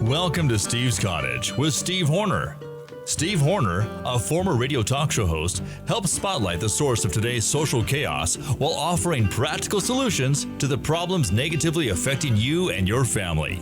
Welcome to Steve's Cottage with Steve Horner. Steve Horner, a former radio talk show host, helps spotlight the source of today's social chaos while offering practical solutions to the problems negatively affecting you and your family.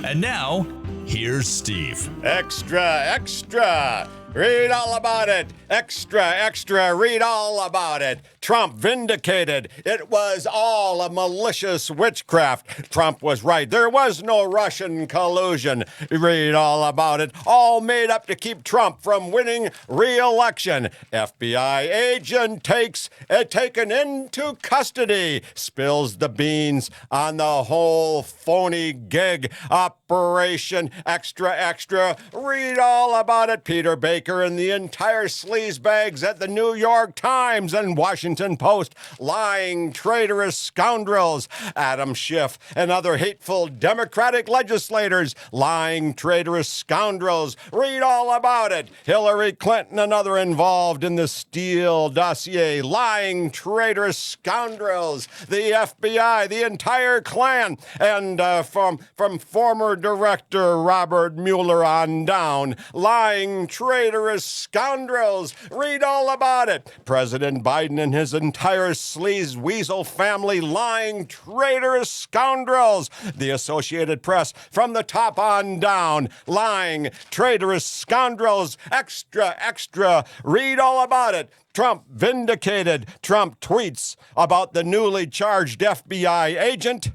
And now, here's Steve. Extra! Read all about it. Extra, read all about it. Trump vindicated. It was all a malicious witchcraft. Trump was right. There was no Russian collusion. Read all about it. All made up to keep Trump from winning re-election. FBI agent taken into custody. Spills the beans on the whole phony gig. Operation Extra. Read all about it. Peter Baker and the entire sleazebags at the New York Times and Washington Post, lying, traitorous scoundrels. Adam Schiff and other hateful Democratic legislators, lying, traitorous scoundrels. Read all about it. Hillary Clinton and other involved in the Steele dossier, lying, traitorous scoundrels. The FBI, the entire Klan, and from former director Robert Mueller on down, lying, traitorous scoundrels. Read all about it. President Biden and his entire sleaze weasel family, lying, traitorous scoundrels. The Associated Press from the top on down, lying, traitorous scoundrels. Extra. Read all about it. Trump vindicated. Trump tweets about the newly charged FBI agent.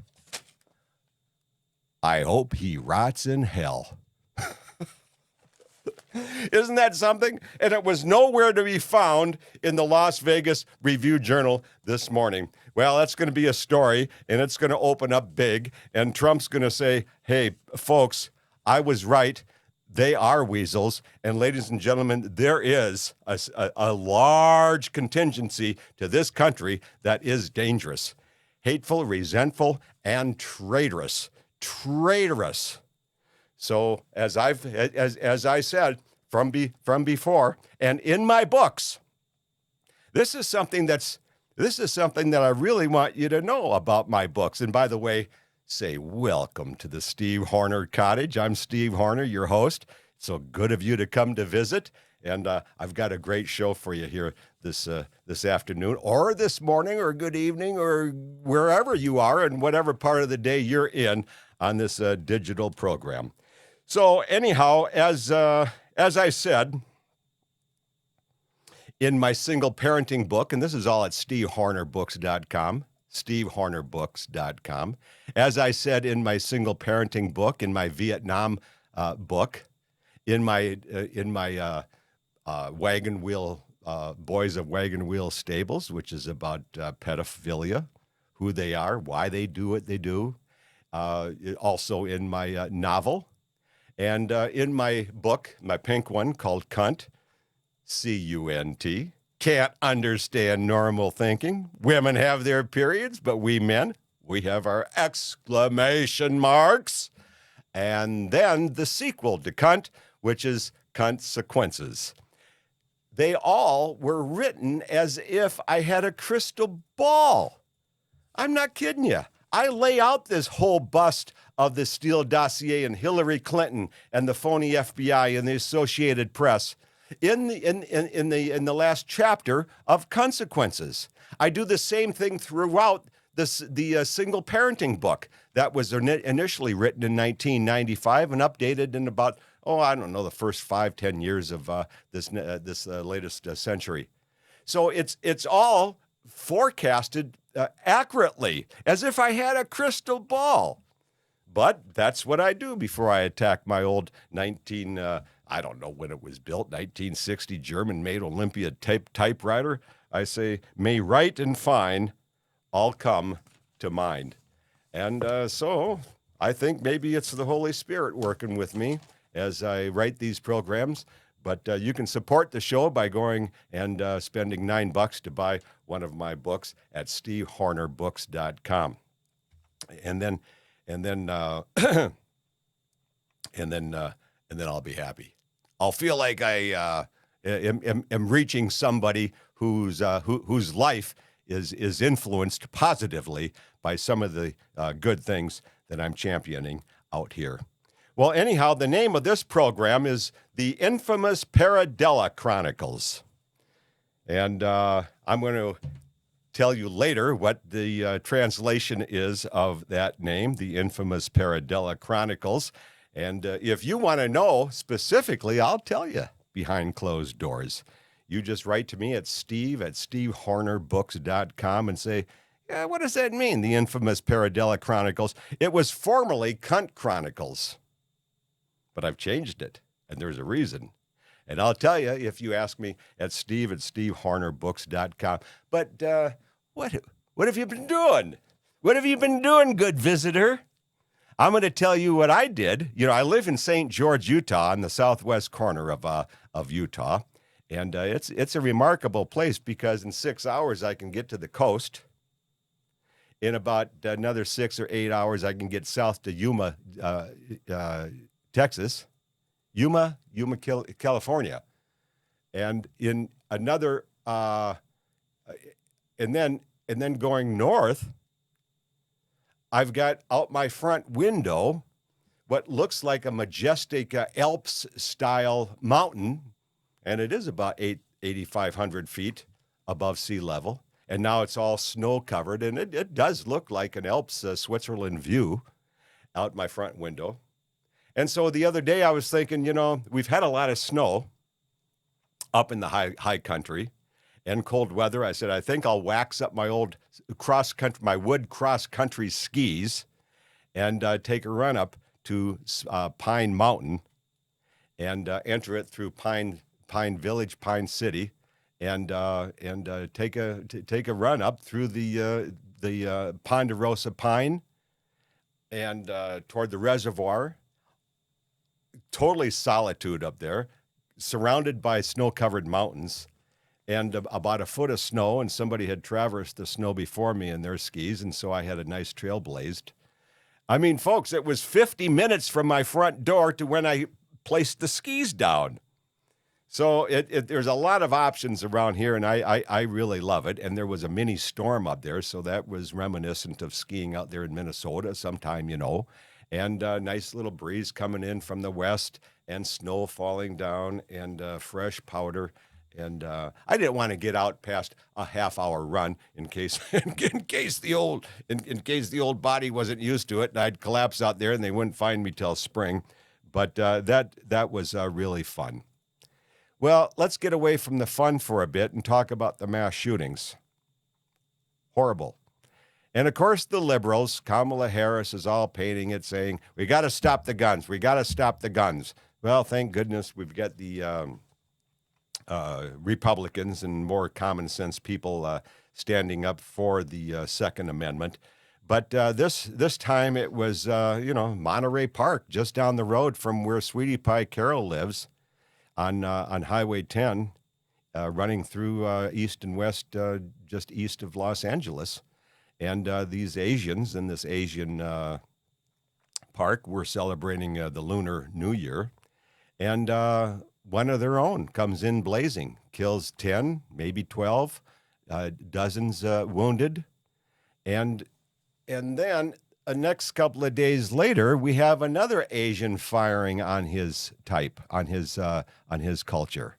I hope he rots in hell. Isn't that something? And it was nowhere to be found in the Las Vegas Review-Journal this morning. Well, that's going to be a story, and it's going to open up big, and Trump's going to say, hey, folks, I was right. They are weasels. And ladies and gentlemen, there is a large contingency to this country that is dangerous, hateful, resentful, and traitorous. So as I said from before, and in my books, this is something that I really want you to know about my books. And by the way, say welcome to the Steve Horner Cottage. I'm Steve Horner, your host. It's so good of you to come to visit. And I've got a great show for you here this afternoon, or this morning, or good evening, or wherever you are, and whatever part of the day you're in on this digital program. So anyhow, as I said, in my single parenting book, and this is all at stevehornerbooks.com, stevehornerbooks.com. As I said in my single parenting book, in my Vietnam book, in my Wagon Wheel Boys of Wagon Wheel Stables, which is about pedophilia, who they are, why they do what they do. Also in my novel. And in my book, my pink one called Cunt, C-U-N-T, Can't Understand Normal Thinking. Women have their periods, but we men, we have our exclamation marks. And then the sequel to Cunt, which is Consequences. They all were written as if I had a crystal ball. I'm not kidding you. I lay out this whole bust of the Steele dossier and Hillary Clinton and the phony FBI and the Associated Press in the last chapter of Consequences. I do the same thing throughout the single parenting book that was initially written in 1995 and updated in about, the first 5-10 years of this latest century. So it's all forecasted accurately, as if I had a crystal ball. But that's what I do before I attack my old I don't know when it was built, 1960 German-made Olympia typewriter. I say, may right and fine all come to mind. And so I think maybe it's the Holy Spirit working with me as I write these programs. But you can support the show by going and spending $9 to buy one of my books at stevehornerbooks.com. And then I'll be happy. I'll feel like I am reaching somebody whose life is influenced positively by some of the good things that I'm championing out here. Well, anyhow, the name of this program is the infamous Paradela Chronicles. And I'm going to tell you later what the translation is of that name, the infamous Paradela Chronicles. And if you want to know specifically, I'll tell you behind closed doors. You just write to me at steve@stevehornerbooks.com and say, yeah, what does that mean, the infamous Paradela Chronicles? It was formerly Cunt Chronicles, but I've changed it, and there's a reason. And I'll tell you if you ask me at steve@stevehornerbooks.com. But what have you been doing? What have you been doing, good visitor? I'm going to tell you what I did. You know, I live in St. George, Utah, in the southwest corner of Utah. And it's a remarkable place because in 6 hours I can get to the coast. In about another 6 or 8 hours, I can get south to Yuma, Texas. Yuma, California. And in another, and then going north, I've got out my front window what looks like a majestic Alps-style mountain, and it is about 8,500 feet above sea level. And now it's all snow-covered, and it does look like an Alps, Switzerland view out my front window. And so the other day I was thinking, you know, we've had a lot of snow up in the high country and cold weather. I said, I think I'll wax up my old wood cross-country skis and take a run up to Pine Mountain and enter it through Pine Village, Pine City, and take a run up through the Ponderosa Pine and toward the reservoir. Totally solitude up there, surrounded by snow-covered mountains, and about a foot of snow, and somebody had traversed the snow before me in their skis, and so I had a nice trail blazed. I mean, folks, it was 50 minutes from my front door to when I placed the skis down. So there's a lot of options around here, and I really love it. And there was a mini storm up there, so that was reminiscent of skiing out there in Minnesota sometime, you know. And a nice little breeze coming in from the west, and snow falling down, and fresh powder. And I didn't want to get out past a half-hour run in case the old body wasn't used to it, and I'd collapse out there, and they wouldn't find me till spring. But that was really fun. Well, let's get away from the fun for a bit and talk about the mass shootings. Horrible. And, of course, the liberals, Kamala Harris is all painting it, saying, we got to stop the guns. We got to stop the guns. Well, thank goodness we've got the Republicans and more common sense people standing up for the Second Amendment. But this time it was, Monterey Park, just down the road from where Sweetie Pie Carol lives on Highway 10, running through east and west, just east of Los Angeles. And these Asians in this Asian park were celebrating the Lunar New Year. And one of their own comes in blazing, kills 10, maybe 12, dozens wounded. And then the next couple of days later, we have another Asian firing on his type, on his culture.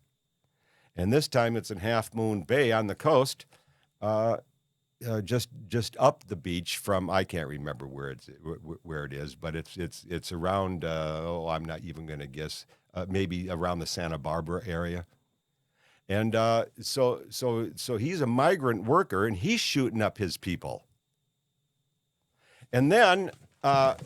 And this time it's in Half Moon Bay on the coast, just up the beach from, I can't remember where it is, but it's around. I'm not even going to guess. Maybe around the Santa Barbara area. And so he's a migrant worker, and he's shooting up his people. And then but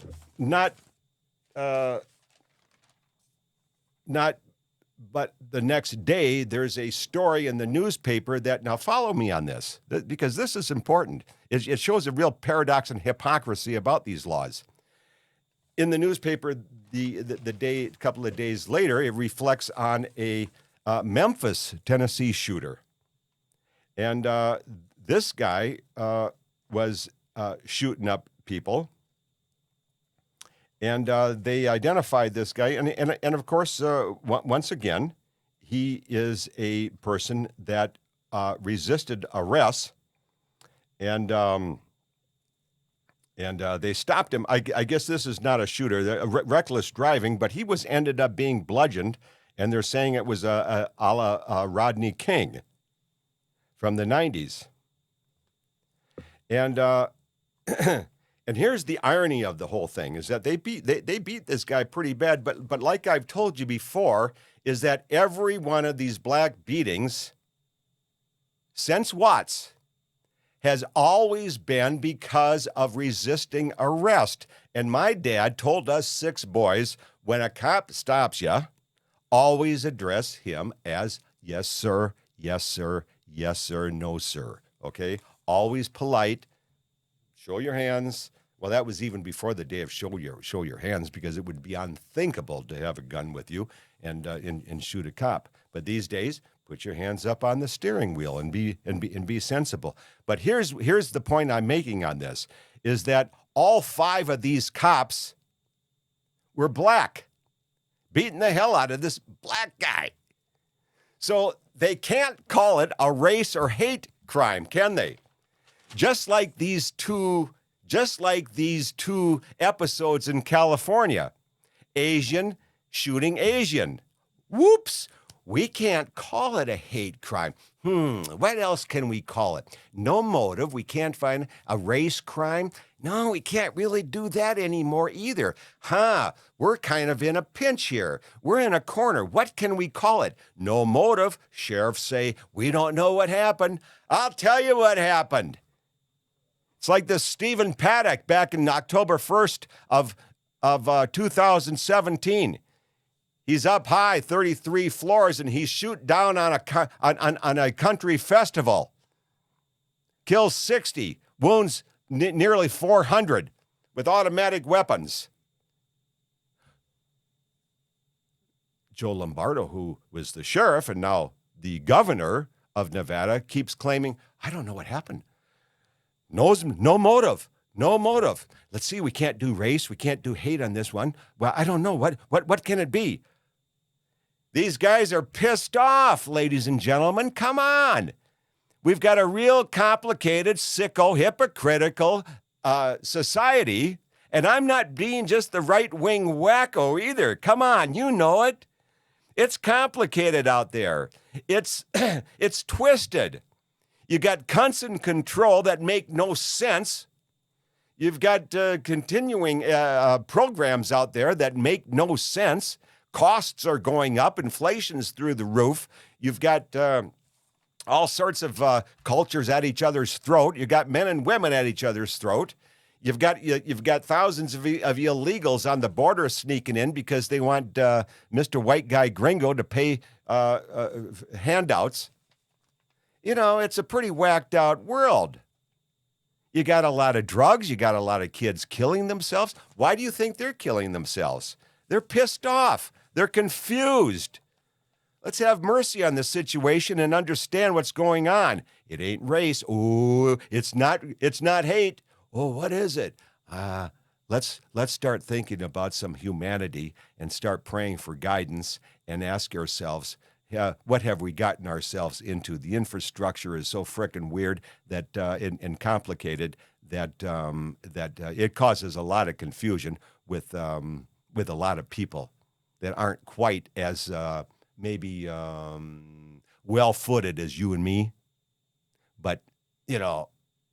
the next day, there's a story in the newspaper that, now follow me on this, because this is important. It shows a real paradox and hypocrisy about these laws. In the newspaper, a couple of days later, it reflects on a Memphis, Tennessee shooter. And this guy was shooting up people. And they identified this guy. And of course, once again, he is a person that resisted arrest. And And they stopped him. I guess this is not a shooter, reckless driving, but he ended up being bludgeoned, and they're saying it was a la Rodney King from the 90s. And and here's the irony of the whole thing is that they beat this guy pretty bad, but like I've told you before, is that every one of these black beatings since Watts has always been because of resisting arrest. And my dad told us 6 boys, when a cop stops you, always address him as yes, sir, yes, sir, yes, sir, no, sir. Okay? Always polite. Show your hands. Well, that was even before the day of show your hands, because it would be unthinkable to have a gun with you and shoot a cop. But these days, put your hands up on the steering wheel and be sensible. But here's the point I'm making on this, is that all 5 of these cops were black, beating the hell out of this black guy. So they can't call it a race or hate crime, can they? Just like these two episodes in California, Asian shooting Asian. Whoops. We can't call it a hate crime. What else can we call it? No motive. We can't find a race crime. No, we can't really do that anymore either. We're kind of in a pinch here. We're in a corner. What can we call it? No motive. Sheriffs say, we don't know what happened. I'll tell you what happened. It's like this Stephen Paddock back in October 1st of 2017. He's up high, 33 floors, and he's shooting down on a country festival. Kills 60, wounds nearly 400 with automatic weapons. Joe Lombardo, who was the sheriff and now the governor of Nevada, keeps claiming, I don't know what happened. No motive. No motive. Let's see, we can't do race. We can't do hate on this one. Well, I don't know. What can it be? These guys are pissed off, ladies and gentlemen. Come on. We've got a real complicated, sicko, hypocritical society, and I'm not being just the right-wing wacko either. Come on, you know it. It's complicated out there. It's twisted. You got cunts in control that make no sense. You've got continuing programs out there that make no sense. Costs are going up. Inflation's through the roof. You've got all sorts of cultures at each other's throat. You've got men and women at each other's throat. You've got thousands of illegals on the border sneaking in because they want Mr. White Guy Gringo to pay handouts. You know, it's a pretty whacked out world. You got a lot of drugs. You got a lot of kids killing themselves. Why do you think they're killing themselves? They're pissed off. They're confused. Let's have mercy on the situation and understand what's going on. It ain't race. Ooh, it's not hate. Oh, what is it? Let's start thinking about some humanity and start praying for guidance and ask ourselves, what have we gotten ourselves into? The infrastructure is so frickin' weird that and complicated that it causes a lot of confusion with a lot of people that aren't quite as maybe well-footed as you and me. But you know,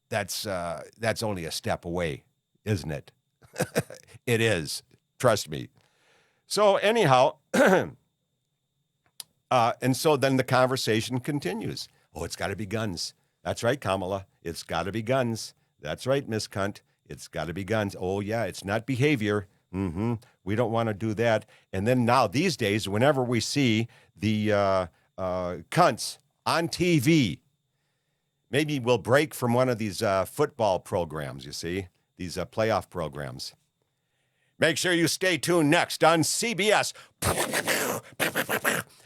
that's only a step away, isn't it? It is. Trust me. So anyhow. And so then the conversation continues. Oh, it's got to be guns. That's right, Kamala. It's got to be guns. That's right, Miss Cunt. It's got to be guns. Oh, yeah, it's not behavior. We don't want to do that. And then now these days, whenever we see the cunts on TV, maybe we'll break from one of these football programs, you see, these playoff programs. Make sure you stay tuned next on CBS.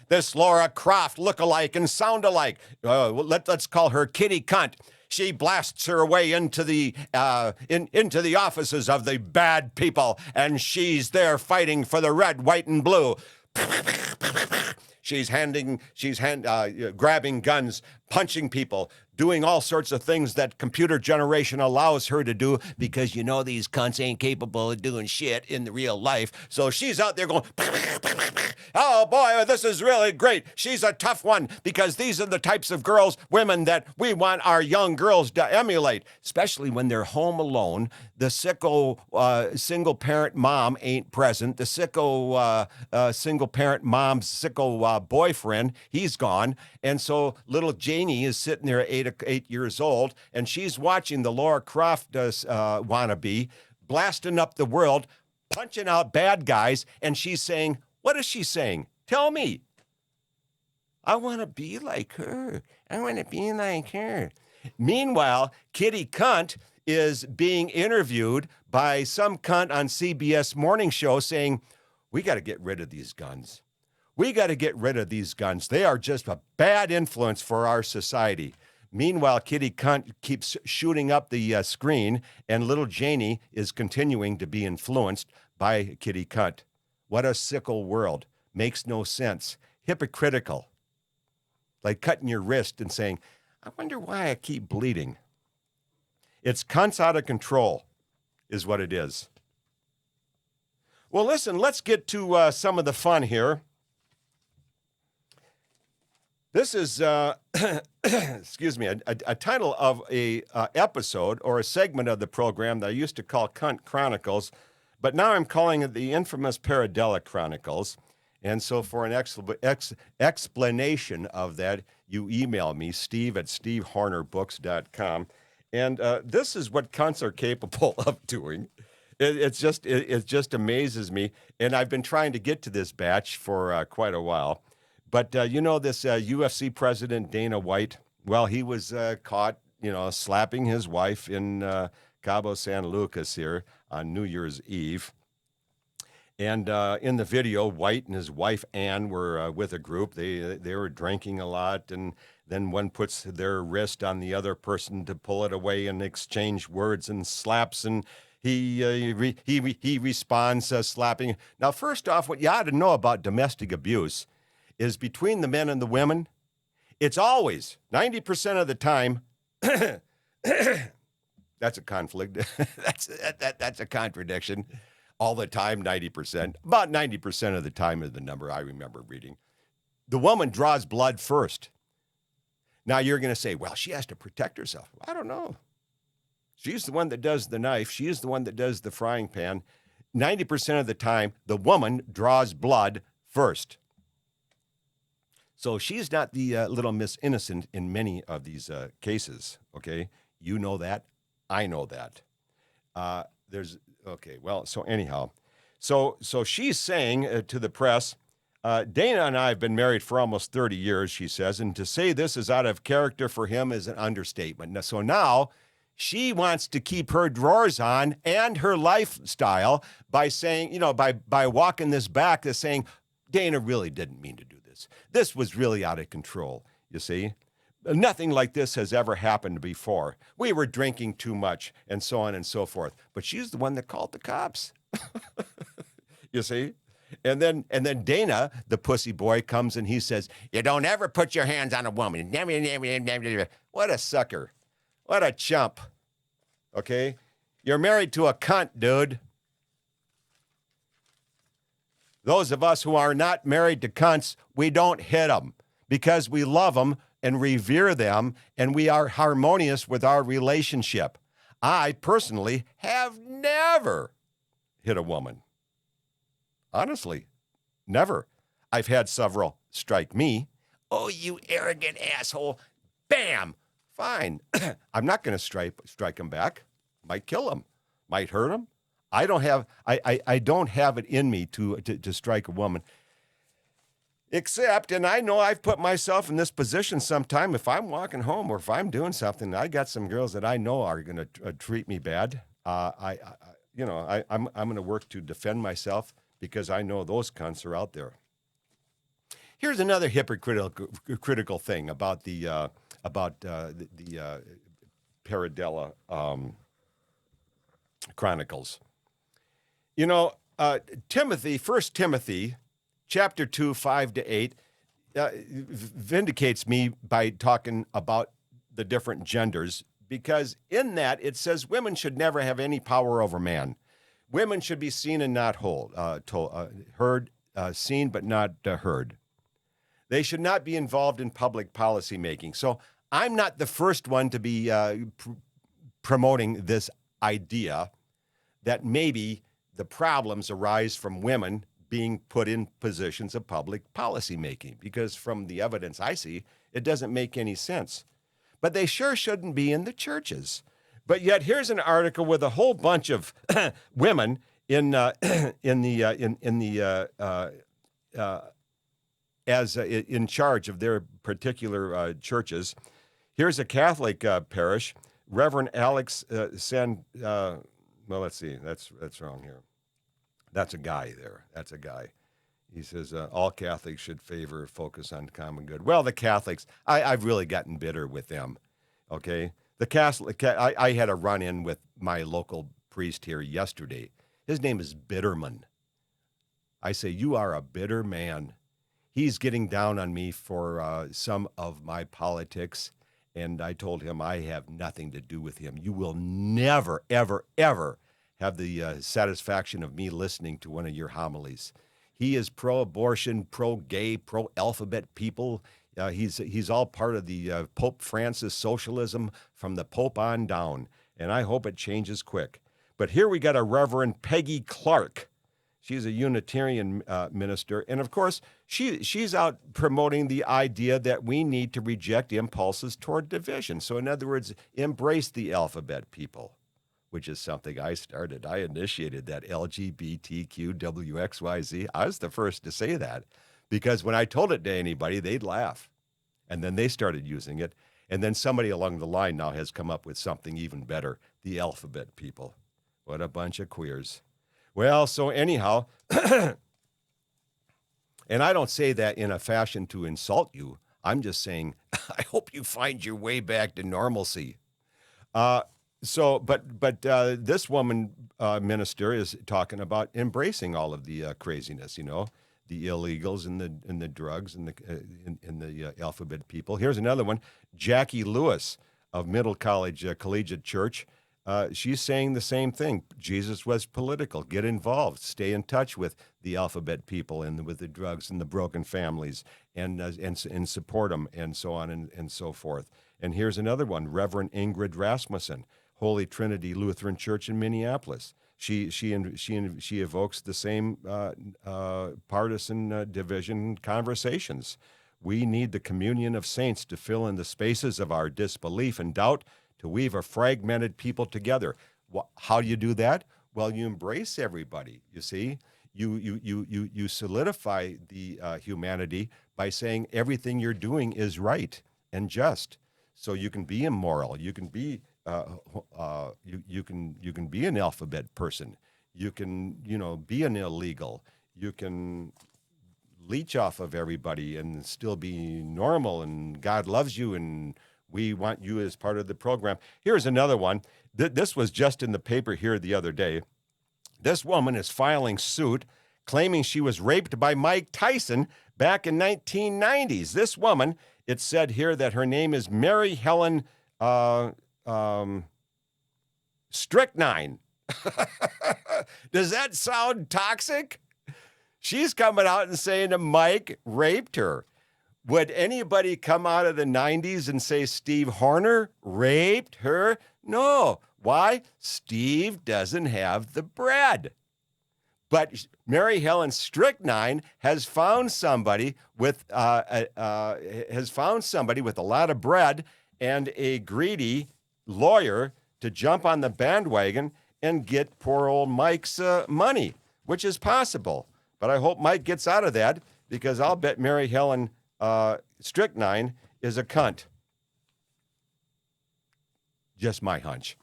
This Laura Croft look-alike and sound-alike. Let's call her Kitty Cunt. She blasts her way into the offices of the bad people, and she's there fighting for the red, white, and blue. She's grabbing guns, punching people, doing all sorts of things that computer generation allows her to do because these cunts ain't capable of doing shit in the real life. So she's out there going, oh boy, this is really great. She's a tough one because these are the types of girls, women that we want our young girls to emulate, especially when they're home alone. The sicko single parent mom ain't present. The sicko single parent mom's sicko boyfriend, he's gone. And so little Janie is sitting there at 8 years old, and she's watching the Laura Croft wannabe blasting up the world, punching out bad guys, and she's saying, what is she saying? Tell me. I want to be like her. I want to be like her. Meanwhile, Kitty Cunt is being interviewed by some cunt on CBS morning show saying, we got to get rid of these guns. We got to get rid of these guns. They are just a bad influence for our society. Meanwhile, Kitty Cunt keeps shooting up the screen, and little Janie is continuing to be influenced by Kitty Cunt. What a sickle world. Makes no sense. Hypocritical. Like cutting your wrist and saying, I wonder why I keep bleeding. It's cunts out of control is what it is. Well, listen, let's get to some of the fun here. This is, excuse me, a title of a episode or a segment of the program that I used to call Cunt Chronicles, but now I'm calling it the infamous Paradela Chronicles. And so for an explanation of that, you email me, steve@stevehornerbooks.com. And this is what cunts are capable of doing. It just amazes me. And I've been trying to get to this batch for quite a while. But this UFC president, Dana White, well, he was caught, slapping his wife in Cabo San Lucas here on New Year's Eve. And in the video, White and his wife, Ann, were with a group. They were drinking a lot, and then one puts their wrist on the other person to pull it away and exchange words and slaps, and he responds slapping. Now, first off, what you ought to know about domestic abuse is between the men and the women, it's always, 90% of the time, that's a conflict. That's a contradiction. All the time, 90%. About 90% of the time is the number I remember reading. The woman draws blood first. Now you're going to say, well, she has to protect herself. I don't know. She's the one that does the knife. She's the one that does the frying pan. 90% of the time, the woman draws blood first. So she's not the little Miss Innocent in many of these cases, okay? You know that. I know that. Okay, well, so anyhow. So she's saying to the press, Dana and I have been married for almost 30 years, she says, and to say this is out of character for him is an understatement. So now she wants to keep her drawers on and her lifestyle by saying, by walking this back, to saying, Dana really didn't mean to do this. This was really out of control, you see. Nothing like this has ever happened before. We were drinking too much and so on and so forth. But she's the one that called the cops. You see? And then Dana, the pussy boy, comes and he says, you don't ever put your hands on a woman. What a sucker. What a chump. Okay? You're married to a cunt, dude. Those of us who are not married to cunts, we don't hit them because we love them and revere them, and we are harmonious with our relationship. I personally have never hit a woman. Honestly, never. I've had several strike me. Oh, you arrogant asshole. Bam. Fine. I'm not going to strike him back. Might kill him. Might hurt him. I don't have it in me to strike a woman. Except, and I know I've put myself in this position sometime, if I'm walking home or if I'm doing something, I got some girls that I know are going to treat me bad. I'm going to work to defend myself because I know those cunts are out there. Here's another hypocritical thing about the Paradela Chronicles. Timothy, 1 Timothy, chapter 2, 5-8, vindicates me by talking about the different genders, because in that it says women should never have any power over man. Women should be seen and not heard, seen but not heard. They should not be involved in public policy making. So I'm not the first one to be promoting this idea that maybe the problems arise from women being put in positions of public policy making, because from the evidence I see, it doesn't make any sense. But they sure shouldn't be in the churches. But yet here's an article with a whole bunch of women in charge of their particular churches. Here's a Catholic parish, Reverend Alex well, let's see, that's wrong here. That's a guy there. That's a guy. He says all Catholics should focus on common good. Well, the Catholics, I've really gotten bitter with them. Okay, the Catholic. I had a run-in with my local priest here yesterday. His name is Bitterman. I say, you are a bitter man. He's getting down on me for some of my politics, and I told him I have nothing to do with him. You will never, ever, ever have the satisfaction of me listening to one of your homilies. He is pro-abortion, pro-gay, pro-alphabet people. He's all part of the Pope Francis socialism from the Pope on down, and I hope it changes quick. But here we got a Reverend Peggy Clark. She's a Unitarian minister, and of course, she's out promoting the idea that we need to reject impulses toward division. So in other words, embrace the alphabet people, which is something I started. I initiated that LGBTQWXYZ. I was the first to say that, because when I told it to anybody, they'd laugh. And then they started using it. And then somebody along the line now has come up with something even better, the alphabet people. What a bunch of queers. Well, so anyhow, and I don't say that in a fashion to insult you. I'm just saying, I hope you find your way back to normalcy. But this woman minister is talking about embracing all of the craziness, the illegals and the drugs and the alphabet people. Here's another one, Jackie Lewis of Middle College Collegiate Church. She's saying the same thing. Jesus was political. Get involved. Stay in touch with the alphabet people and with the drugs and the broken families, and support them, and so on and so forth. And here's another one, Reverend Ingrid Rasmussen, Holy Trinity Lutheran Church in Minneapolis. She evokes the same partisan division conversations. We need the communion of saints to fill in the spaces of our disbelief and doubt, to weave a fragmented people together. How do you do that? Well, you embrace everybody. You see, you solidify the humanity by saying everything you're doing is right and just. So you can be immoral. You can be you can be an alphabet person. You can be an illegal. You can leech off of everybody and still be normal. And God loves you, and we want you as part of the program. Here's another one. This was just in the paper here the other day. This woman is filing suit claiming she was raped by Mike Tyson back in 1990s. This woman, it said here that her name is Mary Helen Strychnine. Does that sound toxic? She's coming out and saying that Mike raped her. Would anybody come out of the 90s and say Steve Horner raped her? No. Why? Steve doesn't have the bread. But Mary Helen Strychnine has found somebody with a lot of bread and a greedy lawyer to jump on the bandwagon and get poor old Mike's money, which is possible. But I hope Mike gets out of that, because I'll bet Mary Helen Strychnine is a cunt. Just my hunch.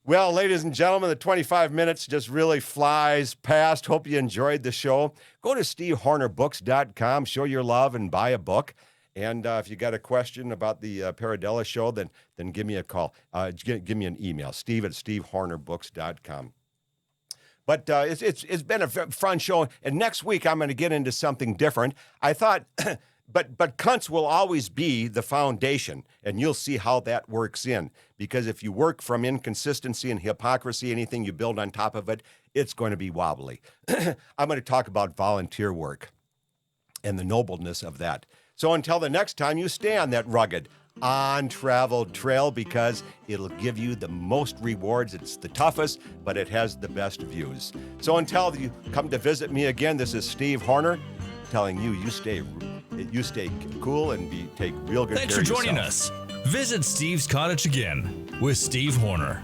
Well, ladies and gentlemen, the 25 minutes just really flies past. Hope you enjoyed the show. Go to stevehornerbooks.com, show your love, and buy a book. And if you got a question about the Paradela show, then give me a call. Give me an email, steve@stevehornerbooks.com. But it's been a fun show. And next week, I'm going to get into something different. I thought But cunts will always be the foundation, and you'll see how that works in. Because if you work from inconsistency and hypocrisy, anything you build on top of it, it's going to be wobbly. I'm going to talk about volunteer work and the nobleness of that. So until the next time, you stay on that rugged, untraveled trail, because it'll give you the most rewards. It's the toughest, but it has the best views. So until you come to visit me again, this is Steve Horner telling you, you stay cool and take real good Thanks care for of joining yourself. us. Visit Steve's Cottage again with Steve Horner.